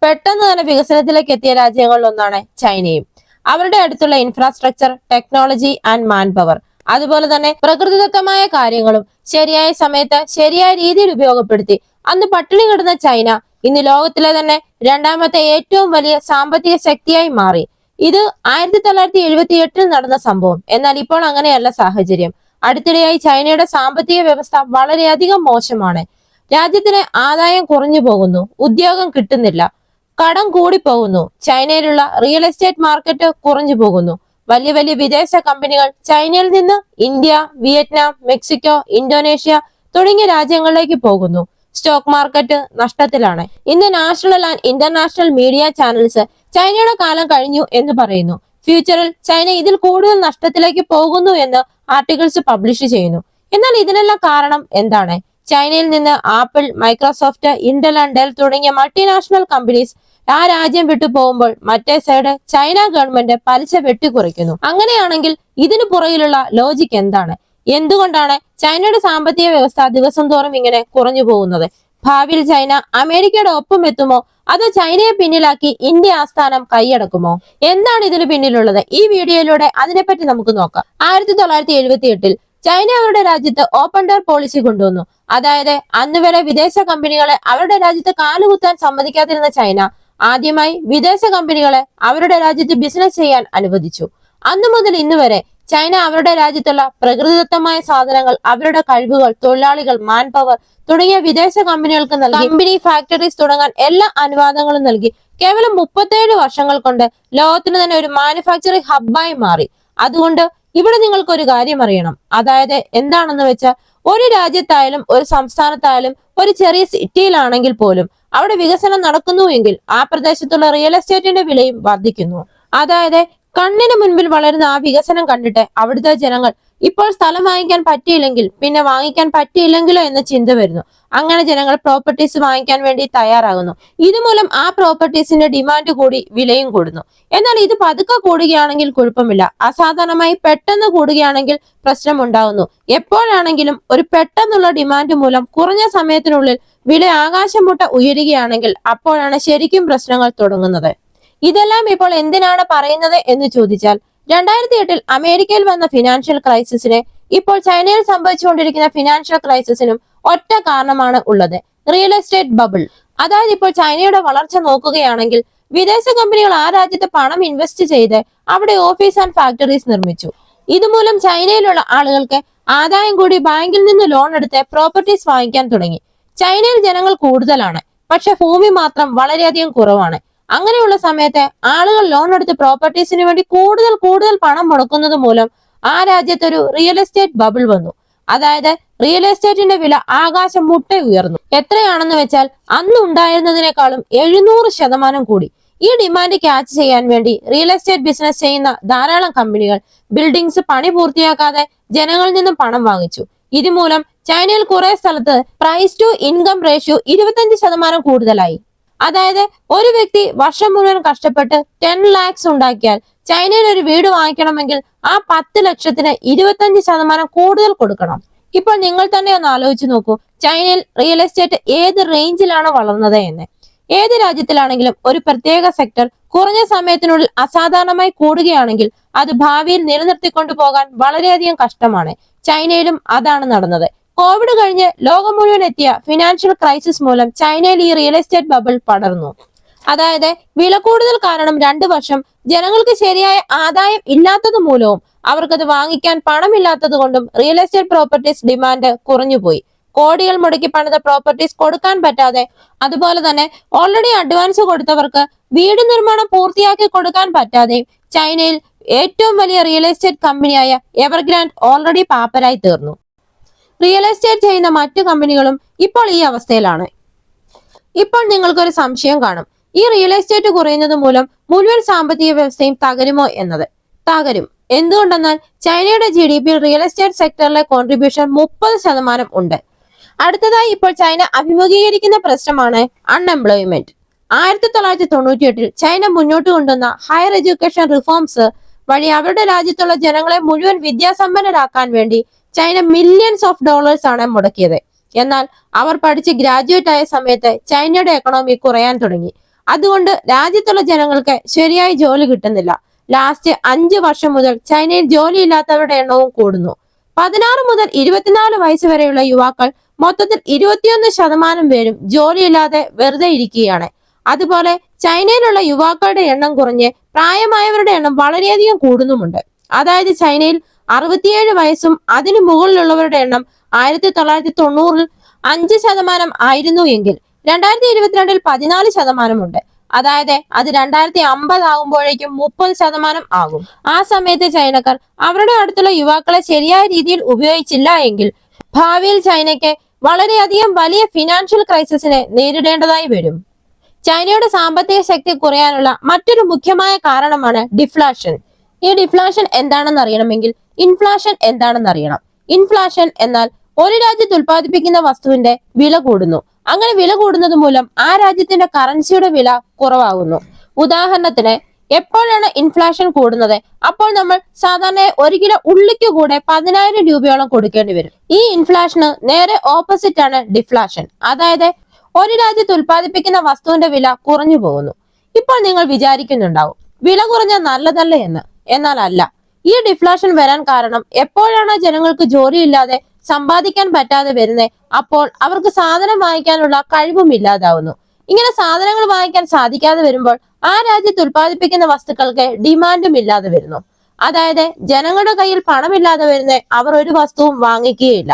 പെട്ടെന്ന് തന്നെ വികസനത്തിലേക്ക് എത്തിയ രാജ്യങ്ങളിൽ ഒന്നാണ് ചൈനയും. അവരുടെ അടുത്തുള്ള infrastructure, technology and man power, അതുപോലെ തന്നെ പ്രകൃതിദത്തമായ കാര്യങ്ങളും ശരിയായ സമയത്ത് ശരിയായ രീതിയിൽ ഉപയോഗപ്പെടുത്തി അന്ന് പട്ടിണി കിടന്ന ചൈന ഇന്ന് ലോകത്തിലെ തന്നെ രണ്ടാമത്തെ ഏറ്റവും വലിയ സാമ്പത്തിക ശക്തിയായി മാറി. ഇത് 1978 നടന്ന സംഭവം. എന്നാൽ ഇപ്പോൾ അങ്ങനെയല്ല സാഹചര്യം. അടുത്തിടെയായി ചൈനയുടെ സാമ്പത്തിക വ്യവസ്ഥ വളരെയധികം മോശമാണ്. രാജ്യത്തിന് ആദായം കുറഞ്ഞു പോകുന്നു, ഉദ്യോഗം കിട്ടുന്നില്ല, കടം കൂടി പോകുന്നു, ചൈനയിലുള്ള റിയൽ എസ്റ്റേറ്റ് മാർക്കറ്റ് കുറഞ്ഞു പോകുന്നു. വലിയ വലിയ വിദേശ കമ്പനികൾ ചൈനയിൽ നിന്ന് ഇന്ത്യ, വിയറ്റ്നാം, മെക്സിക്കോ, ഇന്തോനേഷ്യ തുടങ്ങിയ രാജ്യങ്ങളിലേക്ക് പോകുന്നു. സ്റ്റോക്ക് മാർക്കറ്റ് നഷ്ടത്തിലാണ്. ഇന്ന് national and international media channels ചൈനയുടെ കാലം കഴിഞ്ഞു എന്ന് പറയുന്നു. ഫ്യൂച്ചറിൽ ചൈന ഇതിൽ കൂടുതൽ നഷ്ടത്തിലേക്ക് പോകുന്നു എന്ന് ആർട്ടിക്കിൾസ് പബ്ലിഷ് ചെയ്യുന്നു. എന്നാൽ ഇതിനെല്ലാം കാരണം എന്താണ്? ചൈനയിൽ നിന്ന് apple, Microsoft, Intel and Dell തുടങ്ങിയ മൾട്ടിനാഷണൽ കമ്പനീസ് ആ രാജ്യം വിട്ടു പോകുമ്പോൾ മറ്റേ സൈഡ് ചൈന ഗവൺമെന്റ് പലിശ വെട്ടിക്കുറയ്ക്കുന്നു. അങ്ങനെയാണെങ്കിൽ ഇതിനു പുറകിലുള്ള ലോജിക് എന്താണ്? എന്തുകൊണ്ടാണ് ചൈനയുടെ സാമ്പത്തിക വ്യവസ്ഥ ദിവസം തോറും ഇങ്ങനെ കുറഞ്ഞു പോകുന്നത്? ഭാവിയിൽ ചൈന അമേരിക്കയുടെ ഒപ്പം എത്തുമോ, അതോ ചൈനയെ പിന്നിലാക്കി ഇന്ത്യ ആസ്ഥാനം കൈയടക്കുമോ? എന്താണ് ഇതിന് പിന്നിലുള്ളത്? ഈ വീഡിയോയിലൂടെ അതിനെപ്പറ്റി നമുക്ക് നോക്കാം. 1978 ചൈന അവരുടെ രാജ്യത്ത് ഓപ്പൺ ഡോർ പോളിസി കൊണ്ടുവന്നു. അതായത് അന്ന് വരെ വിദേശ കമ്പനികളെ അവരുടെ രാജ്യത്ത് കാലുകുത്താൻ സമ്മതിക്കാതിരുന്ന ചൈന ആദ്യമായി വിദേശ കമ്പനികളെ അവരുടെ രാജ്യത്ത് ബിസിനസ് ചെയ്യാൻ അനുവദിച്ചു. അന്നു മുതൽ ഇന്ന് വരെ ചൈന അവരുടെ രാജ്യത്തുള്ള പ്രകൃതിദത്തമായ സാധനങ്ങൾ, അവരുടെ കഴിവുകൾ, തൊഴിലാളികൾ, മാൻ പവർ തുടങ്ങിയ വിദേശ കമ്പനികൾക്ക് നൽകി. കമ്പനി, ഫാക്ടറീസ് തുടങ്ങാൻ എല്ലാ അനുവാദങ്ങളും നൽകി. കേവലം 37 വർഷങ്ങൾ കൊണ്ട് ലോകത്തിന് തന്നെ ഒരു മാനുഫാക്ചറിംഗ് ഹബ്ബായി മാറി. അതുകൊണ്ട് ഇവിടെ നിങ്ങൾക്ക് ഒരു കാര്യം അറിയണം. അതായത് എന്താണെന്ന് വെച്ചാൽ, ഒരു രാജ്യത്തായാലും ഒരു സംസ്ഥാനത്തായാലും ഒരു ചെറിയ സിറ്റിയിലാണെങ്കിൽ പോലും അവിടെ വികസനം നടക്കുന്നു എങ്കിൽ ആ പ്രദേശത്തുള്ള റിയൽ എസ്റ്റേറ്റിന്റെ വിലയും വർദ്ധിക്കുന്നു. അതായത് കണ്ണിന് മുൻപിൽ വളരുന്ന ആ വികസനം കണ്ടിട്ട് അവിടുത്തെ ജനങ്ങൾ ഇപ്പോൾ സ്ഥലം വാങ്ങിക്കാൻ പറ്റിയില്ലെങ്കിൽ പിന്നെ വാങ്ങിക്കാൻ പറ്റിയില്ലെങ്കിലോ എന്ന ചിന്ത വരുന്നു. അങ്ങനെ ജനങ്ങൾ പ്രോപ്പർട്ടീസ് വാങ്ങിക്കാൻ വേണ്ടി തയ്യാറാകുന്നു. ഇതുമൂലം ആ പ്രോപ്പർട്ടീസിന്റെ ഡിമാൻഡ് കൂടി വിലയും കൂടുന്നു. എന്നാൽ ഇത് പതുക്കെ കൂടുകയാണെങ്കിൽ കുഴപ്പമില്ല, അസാധാരണമായി പെട്ടെന്ന് കൂടുകയാണെങ്കിൽ പ്രശ്നം ഉണ്ടാകുന്നു. എപ്പോഴാണെങ്കിലും ഒരു പെട്ടെന്നുള്ള ഡിമാൻഡ് മൂലം കുറഞ്ഞ സമയത്തിനുള്ളിൽ വില ആകാശം മുട്ട ഉയരുകയാണെങ്കിൽ അപ്പോഴാണ് ശരിക്കും പ്രശ്നങ്ങൾ തുടങ്ങുന്നത്. ഇതെല്ലാം ഇപ്പോൾ എന്തിനാണ് പറയുന്നത് എന്ന് ചോദിച്ചാൽ, 2008 അമേരിക്കയിൽ വന്ന ഫിനാൻഷ്യൽ ക്രൈസിസിനെ ഇപ്പോൾ ചൈനയിൽ സംഭവിച്ചുകൊണ്ടിരിക്കുന്ന ഫിനാൻഷ്യൽ ക്രൈസിസിനും ഒറ്റ കാരണമാണ് ഉള്ളത്: റിയൽ എസ്റ്റേറ്റ് ബബിൾ. അതായത് ഇപ്പോൾ ചൈനയുടെ വളർച്ച നോക്കുകയാണെങ്കിൽ വിദേശ കമ്പനികൾ ആ രാജ്യത്ത് പണം ഇൻവെസ്റ്റ് ചെയ്ത് അവിടെ ഓഫീസ് ആൻഡ് ഫാക്ടറീസ് നിർമ്മിച്ചു. ഇതുമൂലം ചൈനയിലുള്ള ആളുകൾക്ക് ആദായം കൂടി ബാങ്കിൽ നിന്ന് ലോൺ എടുത്ത് പ്രോപ്പർട്ടീസ് വാങ്ങിക്കാൻ തുടങ്ങി. ചൈനയിൽ ജനങ്ങൾ കൂടുതലാണ്, പക്ഷെ ഭൂമി മാത്രം വളരെയധികം കുറവാണ്. അങ്ങനെയുള്ള സമയത്ത് ആളുകൾ ലോൺ എടുത്ത് പ്രോപ്പർട്ടീസിന് വേണ്ടി കൂടുതൽ പണം മുടക്കുന്നത് മൂലം ആ രാജ്യത്തൊരു റിയൽ എസ്റ്റേറ്റ് ബബിൾ വന്നു. അതായത് റിയൽ എസ്റ്റേറ്റിന്റെ വില ആകാശം മുട്ട ഉയർന്നു. എത്രയാണെന്ന് വെച്ചാൽ അന്ന് ഉണ്ടായിരുന്നതിനേക്കാളും 700% കൂടി. ഈ ഡിമാൻഡ് ക്യാച്ച് ചെയ്യാൻ വേണ്ടി റിയൽ എസ്റ്റേറ്റ് ബിസിനസ് ചെയ്യുന്ന ധാരാളം കമ്പനികൾ ബിൽഡിങ്സ് പണി പൂർത്തിയാക്കാതെ ജനങ്ങളിൽ നിന്നും പണം വാങ്ങിച്ചു. ഇതുമൂലം ചൈനയിൽ കുറെ സ്ഥലത്ത് പ്രൈസ് ടു ഇൻകം റേഷ്യോ 25% കൂടുതലായി. അതായത് ഒരു വ്യക്തി വർഷം മുഴുവൻ കഷ്ടപ്പെട്ട് 10 lakhs ഉണ്ടാക്കിയാൽ ചൈനയിൽ ഒരു വീട് വാങ്ങിക്കണമെങ്കിൽ ആ 10 ലക്ഷത്തിന് 25% കൂടുതൽ കൊടുക്കണം. ഇപ്പോൾ നിങ്ങൾ തന്നെ ഒന്ന് ആലോചിച്ച് നോക്കൂ, ചൈനയിൽ റിയൽ എസ്റ്റേറ്റ് ഏത് റേഞ്ചിലാണ് വളർന്നത് എന്ന്. ഏത് രാജ്യത്തിലാണെങ്കിലും ഒരു പ്രത്യേക സെക്ടർ കുറഞ്ഞ സമയത്തിനുള്ളിൽ അസാധാരണമായി കൂടുകയാണെങ്കിൽ അത് ഭാവിയിൽ നിലനിർത്തിക്കൊണ്ടു പോകാൻ വളരെയധികം കഷ്ടമാണ്. ചൈനയിലും അതാണ് നടന്നത്. കോവിഡ് കഴിഞ്ഞ് ലോകം മുഴുവൻ എത്തിയ ഫിനാൻഷ്യൽ ക്രൈസിസ് മൂലം ചൈനയിൽ ഈ റിയൽ എസ്റ്റേറ്റ് ബബിൾ പടർന്നു. അതായത് വില കൂടുതൽ കാരണം 2 വർഷം ജനങ്ങൾക്ക് ശരിയായ ആദായം ഇല്ലാത്തത് മൂലവും അവർക്കത് വാങ്ങിക്കാൻ പണമില്ലാത്തത് കൊണ്ടും റിയൽ എസ്റ്റേറ്റ് പ്രോപ്പർട്ടീസ് ഡിമാൻഡ് കുറഞ്ഞുപോയി. കോടികൾ മുടക്കി പണിത പ്രോപ്പർട്ടീസ് കൊടുക്കാൻ പറ്റാതെ, അതുപോലെ തന്നെ ഓൾറെഡി അഡ്വാൻസ് കൊടുത്തവർക്ക് വീട് നിർമ്മാണം പൂർത്തിയാക്കി കൊടുക്കാൻ പറ്റാതെയും ചൈനയിൽ ഏറ്റവും വലിയ റിയൽ എസ്റ്റേറ്റ് കമ്പനിയായ എവർഗ്രാൻഡ് ഓൾറെഡി പാപ്പരായി തീർന്നു. റിയൽ എസ്റ്റേറ്റ് ചെയ്യുന്ന മറ്റു കമ്പനികളും ഇപ്പോൾ ഈ അവസ്ഥയിലാണ്. ഇപ്പോൾ നിങ്ങൾക്കൊരു സംശയം കാണും, ഈ റിയൽ എസ്റ്റേറ്റ് കുറയുന്നത് മൂലം മുഴുവൻ സാമ്പത്തിക വ്യവസ്ഥയും തകരുമോ എന്നത്. തകരും. എന്തുകൊണ്ടെന്നാൽ ചൈനയുടെ GDP റിയൽ എസ്റ്റേറ്റ് സെക്ടറിലെ കോൺട്രിബ്യൂഷൻ 30% ഉണ്ട്. അടുത്തതായി ഇപ്പോൾ ചൈന അഭിമുഖീകരിക്കുന്ന പ്രശ്നമാണ് അൺഎംപ്ലോയ്മെന്റ്. 1998 ചൈന മുന്നോട്ട് കൊണ്ടുവന്ന ഹയർ എഡ്യൂക്കേഷൻ റിഫോംസ് വഴി അവരുടെ രാജ്യത്തുള്ള ജനങ്ങളെ മുഴുവൻ വിദ്യാസമ്പന്നരാക്കാൻ വേണ്ടി ചൈന മില്യൺസ് ഓഫ് ഡോളേഴ്സ് ആണ് മുടക്കിയത്. എന്നാൽ അവർ പഠിച്ച് ഗ്രാജുവേറ്റ് ആയ സമയത്ത് ചൈനയുടെ എക്കണോമി കുറയാൻ തുടങ്ങി. അതുകൊണ്ട് രാജ്യത്തുള്ള ജനങ്ങൾക്ക് ശരിയായി ജോലി കിട്ടുന്നില്ല. ലാസ്റ്റ് 5 വർഷം മുതൽ ചൈനയിൽ ജോലിയില്ലാത്തവരുടെ എണ്ണവും കൂടുന്നു. 16 മുതൽ 24 വയസ്സ് വരെയുള്ള യുവാക്കൾ മൊത്തത്തിൽ 21% പേരും ജോലിയില്ലാതെ വെറുതെ ഇരിക്കുകയാണ്. അതുപോലെ ചൈനയിലുള്ള യുവാക്കളുടെ എണ്ണം കുറഞ്ഞ് പ്രായമായവരുടെ എണ്ണം വളരെയധികം കൂടുന്നുമുണ്ട്. അതായത് ചൈനയിൽ 67 വയസ്സും അതിനു മുകളിലുള്ളവരുടെ എണ്ണം 1990-ൽ 5% ആയിരുന്നു എങ്കിൽ 2022-ൽ 14% അതായത് അത് 2050 ആകുമ്പോഴേക്കും 30% ആകും. ആ സമയത്ത് ചൈനക്കാർ അവരുടെ അടുത്തുള്ള യുവാക്കളെ ശരിയായ രീതിയിൽ ഉപയോഗിച്ചില്ല എങ്കിൽ ഭാവിയിൽ ചൈനയ്ക്ക് വളരെയധികം വലിയ ഫിനാൻഷ്യൽ ക്രൈസിസിനെ നേരിടേണ്ടതായി വരും. ചൈനയുടെ സാമ്പത്തിക ശക്തി കുറയാനുള്ള മറ്റൊരു മുഖ്യമായ കാരണമാണ് ഡിഫ്ലാഷൻ. ഈ ഡിഫ്ലാഷൻ എന്താണെന്ന് അറിയണമെങ്കിൽ ഇൻഫ്ലാഷൻ എന്താണെന്ന് അറിയണം. ഇൻഫ്ലാഷൻ എന്നാൽ ഒരു രാജ്യത്ത് ഉൽപ്പാദിപ്പിക്കുന്ന വസ്തുവിന്റെ വില കൂടുന്നു. അങ്ങനെ വില കൂടുന്നത് മൂലം ആ രാജ്യത്തിന്റെ കറൻസിയുടെ വില കുറവാകുന്നു. ഉദാഹരണത്തിന്, എപ്പോഴാണ് ഇൻഫ്ലാഷൻ കൂടുന്നത്? അപ്പോൾ നമ്മൾ സാധാരണ 1 കിലോ ഉള്ളിക്ക് കൂടെ 10,000 രൂപയോളം കൊടുക്കേണ്ടി വരും. ഈ ഇൻഫ്ലാഷന് നേരെ ഓപ്പോസിറ്റ് ആണ് ഡിഫ്ലാഷൻ. അതായത് ഒരു രാജ്യത്ത് ഉൽപ്പാദിപ്പിക്കുന്ന വസ്തുവിന്റെ വില കുറഞ്ഞു പോകുന്നു. ഇപ്പോൾ നിങ്ങൾ വിചാരിക്കുന്നുണ്ടാവും, വില കുറഞ്ഞാൽ നല്ലതല്ലേ എന്ന്. എന്നാൽ അല്ല. ഈ ഡിഫ്ലാഷൻ വരാൻ കാരണം എപ്പോഴാണ് ജനങ്ങൾക്ക് ജോലിയില്ലാതെ സമ്പാദിക്കാൻ പറ്റാതെ വരുന്നത്, അപ്പോൾ അവർക്ക് സാധനം വാങ്ങിക്കാനുള്ള കഴിവും ഇല്ലാതാവുന്നു. ഇങ്ങനെ സാധനങ്ങൾ വാങ്ങിക്കാൻ സാധിക്കാതെ വരുമ്പോൾ ആ രാജ്യത്ത് ഉൽപ്പാദിപ്പിക്കുന്ന വസ്തുക്കൾക്ക് ഡിമാൻഡും ഇല്ലാതെ വരുന്നു. അതായത് ജനങ്ങളുടെ കയ്യിൽ പണമില്ലാതെ വരുന്ന അവർ ഒരു വസ്തുവും വാങ്ങിക്കുകയില്ല.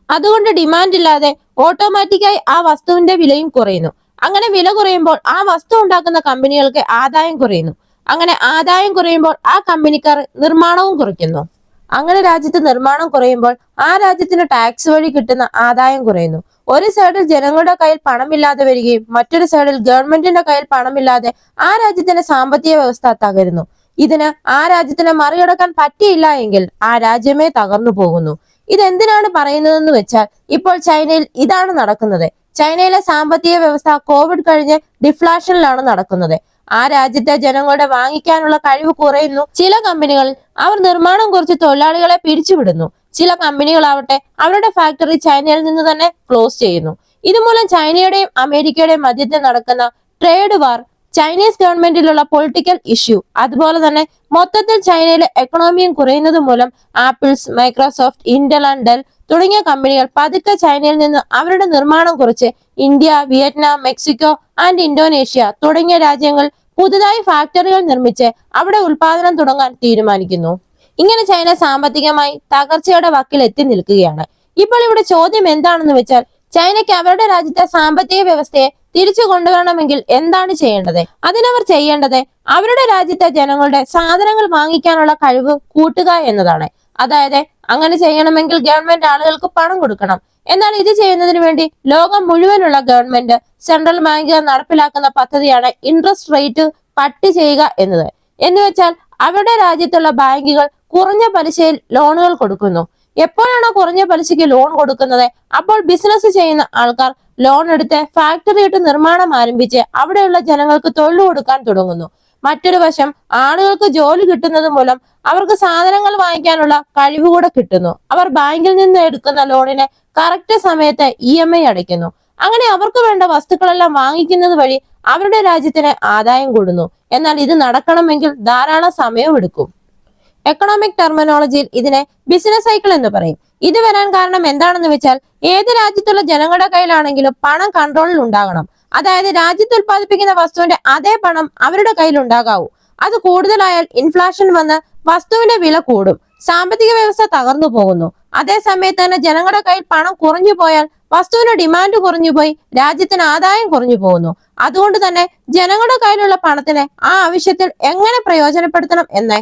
അതുകൊണ്ട് ഡിമാൻഡ് ഇല്ലാതെ ഓട്ടോമാറ്റിക്കായി ആ വസ്തുവിന്റെ വിലയും കുറയുന്നു. അങ്ങനെ വില കുറയുമ്പോൾ ആ വസ്തു ഉണ്ടാക്കുന്ന കമ്പനികൾക്ക് ആദായം കുറയുന്നു. അങ്ങനെ ആദായം കുറയുമ്പോൾ ആ കമ്പനിക്കാർ നിർമ്മാണവും കുറയ്ക്കുന്നു. അങ്ങനെ രാജ്യത്ത് നിർമ്മാണം കുറയുമ്പോൾ ആ രാജ്യത്തിന് ടാക്സ് വഴി കിട്ടുന്ന ആദായം കുറയുന്നു. ഒരു സൈഡിൽ ജനങ്ങളുടെ കയ്യിൽ പണമില്ലാതെ വരികയും മറ്റൊരു സൈഡിൽ ഗവൺമെന്റിന്റെ കയ്യിൽ പണമില്ലാതെ ആ രാജ്യത്തിന്റെ സാമ്പത്തിക വ്യവസ്ഥ തകരുന്നു. ഇതിന് ആ രാജ്യത്തിനെ മറികടക്കാൻ പറ്റിയില്ല എങ്കിൽ ആ രാജ്യമേ തകർന്നു പോകുന്നു. ഇതെന്തിനാണ് പറയുന്നതെന്ന് വെച്ചാൽ ഇപ്പോൾ ചൈനയിൽ ഇതാണ് നടക്കുന്നത്. ചൈനയിലെ സാമ്പത്തിക വ്യവസ്ഥ കോവിഡ് കഴിഞ്ഞ് ഡിഫ്ലാഷനിലാണ് നടക്കുന്നത്. ആ രാജ്യത്തെ ജനങ്ങളുടെ വാങ്ങിക്കാനുള്ള കഴിവ് കുറയുന്നു. ചില കമ്പനികളിൽ അവർ നിർമ്മാണം കുറിച്ച് തൊഴിലാളികളെ പിരിച്ചുവിടുന്നു. ചില കമ്പനികളാവട്ടെ അവരുടെ ഫാക്ടറി ചൈനയിൽ നിന്ന് തന്നെ ക്ലോസ് ചെയ്യുന്നു. ഇതുമൂലം ചൈനയുടെയും അമേരിക്കയുടെയും മധ്യത്തിൽ നടക്കുന്ന ട്രേഡ് വാർ, ചൈനീസ് ഗവൺമെന്റിലുള്ള പൊളിറ്റിക്കൽ ഇഷ്യൂ, അതുപോലെ തന്നെ മൊത്തത്തിൽ ചൈനയിലെ എക്കണോമിയും കുറയുന്നത് മൂലം Apples, Microsoft, Intel and Dell തുടങ്ങിയ കമ്പനികൾ പതുക്കെ ചൈനയിൽ നിന്ന് അവരുടെ നിർമ്മാണം കുറച്ച് India, Vietnam, Mexico and Indonesia തുടങ്ങിയ രാജ്യങ്ങൾ പുതുതായി ഫാക്ടറികൾ നിർമ്മിച്ച് അവിടെ ഉൽപാദനം തുടങ്ങാൻ തീരുമാനിക്കുന്നു. ഇങ്ങനെ ചൈന സാമ്പത്തികമായി തകർച്ചയുടെ വക്കിൽ എത്തി നിൽക്കുകയാണ്. ഇപ്പോൾ ഇവിടെ ചോദ്യം എന്താണെന്ന് വെച്ചാൽ, ചൈനയ്ക്ക് അവരുടെ രാജ്യത്തെ സാമ്പത്തിക വ്യവസ്ഥയെ തിരിച്ചു കൊണ്ടുവരണമെങ്കിൽ എന്താണ് ചെയ്യേണ്ടത്? അതിനവർ ചെയ്യേണ്ടത് അവരുടെ രാജ്യത്തെ ജനങ്ങളുടെ സാധനങ്ങൾ വാങ്ങിക്കാനുള്ള കഴിവ് കൂട്ടുക എന്നതാണ്. അതായത് അങ്ങനെ ചെയ്യണമെങ്കിൽ ഗവൺമെന്റ് ആളുകൾക്ക് പണം കൊടുക്കണം. എന്നാൽ ഇത് ചെയ്യുന്നതിന് വേണ്ടി ലോകം മുഴുവനുള്ള ഗവൺമെന്റ്, സെൻട്രൽ ബാങ്കുകൾ നടപ്പിലാക്കുന്ന പദ്ധതിയാണ് ഇൻട്രസ്റ്റ് റേറ്റ് കട്ട് ചെയ്യുക എന്നത്. എന്നുവെച്ചാൽ അവരുടെ രാജ്യത്തുള്ള ബാങ്കുകൾ കുറഞ്ഞ പലിശയിൽ ലോണുകൾ കൊടുക്കുന്നു. എപ്പോഴാണോ കുറഞ്ഞ പലിശയ്ക്ക് ലോൺ കൊടുക്കുന്നത്, അപ്പോൾ ബിസിനസ് ചെയ്യുന്ന ആൾക്കാർ ലോൺ എടുത്ത് ഫാക്ടറി ഇട്ട് നിർമ്മാണം ആരംഭിച്ച് അവിടെയുള്ള ജനങ്ങൾക്ക് തൊഴിൽ കൊടുക്കാൻ തുടങ്ങുന്നു. മറ്റൊരു വശം, ആളുകൾക്ക് ജോലി കിട്ടുന്നത് മൂലം അവർക്ക് സാധനങ്ങൾ വാങ്ങിക്കാനുള്ള കഴിവ് കൂടെ കിട്ടുന്നു. അവർ ബാങ്കിൽ നിന്ന് എടുക്കുന്ന ലോണിന് കറക്റ്റ് സമയത്ത് EMI അടയ്ക്കുന്നു. അങ്ങനെ അവർക്ക് വേണ്ട വസ്തുക്കളെല്ലാം വാങ്ങിക്കുന്നത് വഴി അവരുടെ രാജ്യത്തിന് ആദായം കൂടുന്നു. എന്നാൽ ഇത് നടക്കണമെങ്കിൽ ധാരാളം സമയവും എടുക്കും. എക്കണോമിക് ടെർമിനോളജിയിൽ ഇതിനെ ബിസിനസ് സൈക്കിൾ എന്ന് പറയും. ഇത് വരാൻ കാരണം എന്താണെന്ന് വെച്ചാൽ, ഏത് രാജ്യത്തുള്ള ജനങ്ങളുടെ കയ്യിലാണെങ്കിലും പണം കൺട്രോളിൽ ഉണ്ടാകണം. അതായത് രാജ്യത്ത് ഉൽപ്പാദിപ്പിക്കുന്ന വസ്തുവിന്റെ അതേ പണം അവരുടെ കയ്യിൽ ഉണ്ടാകാവൂ. അത് കൂടുതലായാൽ ഇൻഫ്ലാഷൻ വന്ന് വസ്തുവിന്റെ വില കൂടും, സാമ്പത്തിക വ്യവസ്ഥ തകർന്നു പോകുന്നു. അതേ സമയത്ത് തന്നെ ജനങ്ങളുടെ കയ്യിൽ പണം കുറഞ്ഞു പോയാൽ വസ്തുവിന്റെ ഡിമാൻഡ് കുറഞ്ഞുപോയി രാജ്യത്തിന് ആദായം കുറഞ്ഞു പോകുന്നു. അതുകൊണ്ട് തന്നെ ജനങ്ങളുടെ കയ്യിലുള്ള പണത്തിനെ ആ ആവശ്യത്തിൽ എങ്ങനെ പ്രയോജനപ്പെടുത്തണം എന്ന്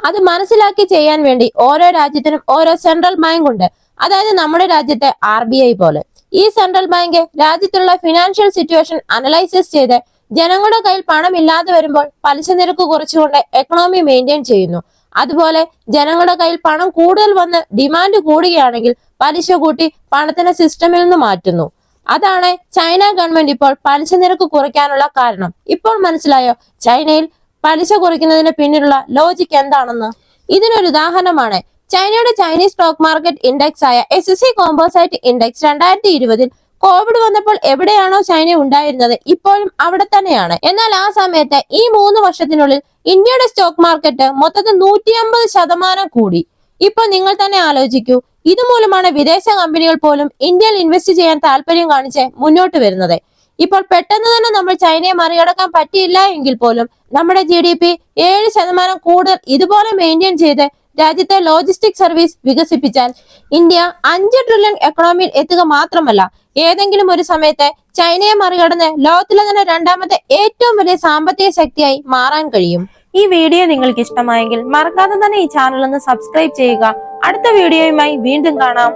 അത് മനസ്സിലാക്കി ചെയ്യാൻ വേണ്ടി ഓരോ രാജ്യത്തിനും ഓരോ സെൻട്രൽ ബാങ്ക് ഉണ്ട്. അതായത് നമ്മുടെ രാജ്യത്തെ RBI പോലെ. ഈ സെൻട്രൽ ബാങ്ക് രാജ്യത്തുള്ള ഫിനാൻഷ്യൽ സിറ്റുവേഷൻ അനലൈസിസ് ചെയ്ത് ജനങ്ങളുടെ കയ്യിൽ പണം ഇല്ലാതെ വരുമ്പോൾ പലിശ നിരക്ക് കുറച്ചുകൊണ്ട് എക്കണോമി മെയിൻറ്റെയിൻ ചെയ്യുന്നു. അതുപോലെ ജനങ്ങളുടെ കയ്യിൽ പണം കൂടുതൽ വന്ന് ഡിമാൻഡ് കൂടുകയാണെങ്കിൽ പലിശ കൂട്ടി പണത്തിനെ സിസ്റ്റമിൽ നിന്ന് മാറ്റുന്നു. അതാണ് ചൈന ഗവൺമെന്റ് ഇപ്പോൾ പലിശ നിരക്ക് കുറയ്ക്കാനുള്ള കാരണം. ഇപ്പോൾ മനസ്സിലായോ ചൈനയിൽ പലിശ കുറയ്ക്കുന്നതിന് പിന്നിലുള്ള ലോജിക് എന്താണെന്ന്? ഇതിനൊരു ഉദാഹരണമാണ് ചൈനയുടെ ചൈനീസ് സ്റ്റോക്ക് മാർക്കറ്റ് ഇൻഡെക്സ് ആയ SSI കോമ്പോസൈറ്റ് ഇൻഡെക്സ് 2020 കോവിഡ് വന്നപ്പോൾ എവിടെയാണോ ചൈന ഉണ്ടായിരുന്നത് ഇപ്പോഴും അവിടെ തന്നെയാണ്. എന്നാൽ ആ സമയത്ത് ഈ 3 വർഷത്തിനുള്ളിൽ ഇന്ത്യയുടെ സ്റ്റോക്ക് മാർക്കറ്റ് മൊത്തത്തിൽ 150% കൂടി. ഇപ്പൊ നിങ്ങൾ തന്നെ ആലോചിക്കൂ, ഇതുമൂലമാണ് വിദേശ കമ്പനികൾ പോലും ഇന്ത്യയിൽ ഇൻവെസ്റ്റ് ചെയ്യാൻ താല്പര്യം കാണിച്ച് മുന്നോട്ട് വരുന്നത്. ഇപ്പോൾ പെട്ടെന്ന് തന്നെ നമ്മൾ ചൈനയെ മറികടക്കാൻ പറ്റിയില്ല എങ്കിൽ പോലും നമ്മുടെ GDP 7% കൂടുതൽ ഇതുപോലെ മെയിൻറ്റെയിൻ ചെയ്ത് രാജ്യത്തെ ലോജിസ്റ്റിക് സർവീസ് വികസിപ്പിച്ചാൽ ഇന്ത്യ 5 ട്രില്യൺ എക്കണോമിയിൽ എത്തുക മാത്രമല്ല, ഏതെങ്കിലും ഒരു സമയത്ത് ചൈനയെ മറികടന്ന് ലോകത്തിലെ തന്നെ 2ാമത്തെ ഏറ്റവും വലിയ സാമ്പത്തിക ശക്തിയായി മാറാൻ കഴിയും. ഈ വീഡിയോ നിങ്ങൾക്ക് ഇഷ്ടമായെങ്കിൽ മറക്കാതെ തന്നെ ഈ ചാനൽ ഒന്ന് സബ്സ്ക്രൈബ് ചെയ്യുക. അടുത്ത വീഡിയോയുമായി വീണ്ടും കാണാം.